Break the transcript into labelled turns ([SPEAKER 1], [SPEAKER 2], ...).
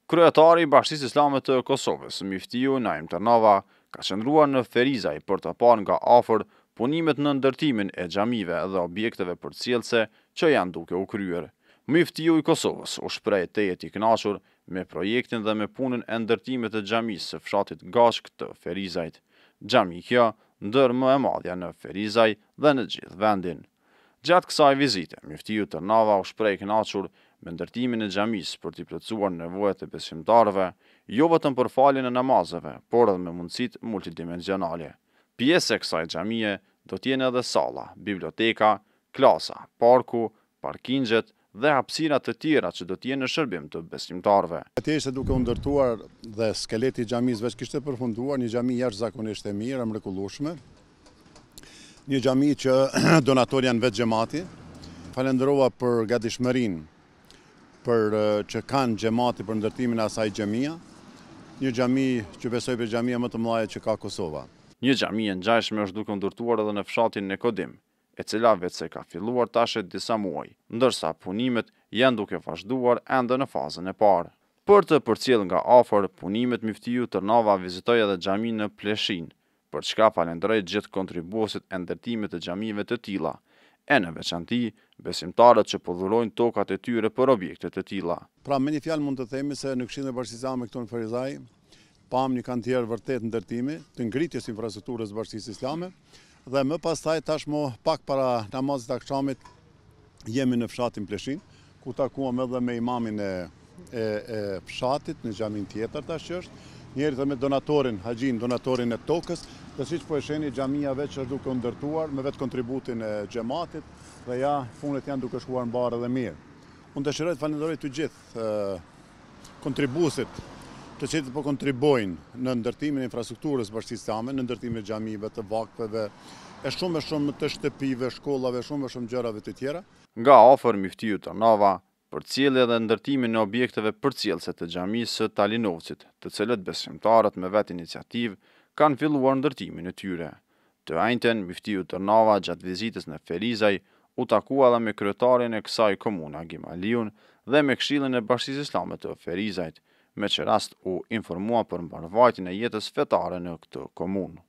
[SPEAKER 1] Kryetari i Bashkisë Islame të Kosovës, Miftiu Naim Tërnava, ka qëndruar në Ferizaj për të parë nga afër punimet në ndërtimin e xhamive dhe objekteve përcjellëse që janë duke u kryer. Miftiu i Kosovës u shpreh tejet i kënaqur me projektin dhe me punën e ndërtimit të xhamisë së fshatit Gashk të Ferizajt. Xhami kjo ndër më e madhja në Ferizaj dhe në gjithë vendin. Gjatë kësaj vizite, Miftiu Tërnava u shpreh i kënaqur me ndërtimin e xhamisë për t'i plotësuar nevojat e besimtarëve, jo vetëm për faljen e namazeve, por edhe me mundësitë multidimensionale. Pjesë e kësaj xhamie do t'jenë edhe salla, biblioteka, klasa, parku, parkingjet dhe hapësira të tjera që do t'jenë në shërbim të besimtarëve.
[SPEAKER 2] Atje ishte duke u ndërtuar dhe skeleti i xhamisë veç kishte përfunduar, një xhami jashtëzakonisht e mirë, e mrekullueshme. Një xhami që donatorë janë vetë xhamati. Falenderova për gatishmërinë për që kanë xhamati për ndërtimin e asaj xhamia. Një xhami që besoj për xhamia më të mëdha që ka Kosova.
[SPEAKER 1] Një xhami e ngjashme është duke ndërtuar edhe në fshatin Nekodim, e cila vetëse ka filluar tash disa muaj, ndërsa punimet janë duke vazhduar ende në fazën e parë. Për të përcjellë nga afër punimet, Miftiu Tërnava vizitoi edhe xhamin në Pleshin, për çka falenderoi gjithë kontribuesit e ndërtimit të xhamive të tilla, e në veçanti besimtarët që po dhurojnë tokat e tyre për objekte të tilla.
[SPEAKER 2] Pra me një fjalë mund të themi se në Këshillin e Bashkisë Islame këtu në Ferizaj pam një kantier vërtet ndërtimi të ngritjes infrastrukturës së Bashkisë Islame dhe më pastaj tashmë pak para namazit të akşamit jemi në fshatin Pleshin, ku takuam edhe me imamin e fshatit në xhamin tjetër tash që është, njëri me donatorin, haxhin, donatorin e tokës, dhe siç po e shihni xhamia veç është duke u ndërtuar me vetë kontributin e xhamatit dhe ja punët janë duke shkuar mbar edhe mirë. Unë dëshiroj të falenderoj të gjithë kontribuesit të cilët po kontribojnë në ndërtimin e infrastrukturës Bashkisë Islame, në ndërtimin e xhamive, të vakfeve, e shumë të shtëpive, shkollave, shumë gjërave të tjera.
[SPEAKER 1] Nga afër Miftiu Tërnava përcjellja dhe ndërtimin e objekteve përcjellëse të xhamisë së Talinovcit, të cilët besimtarët me vetë iniciativë kanë filluar ndërtimin e tyre. Të njëjtën, Miftiu Tërnava gjatë vizitës në Ferizaj u takua edhe me kryetarin e kësaj komune Agim Aliun dhe me Këshillin e Bashkisë Islame të Ferizajt, me që rast u informua për mbarvajtjen e jetës fetare në këtë komunë.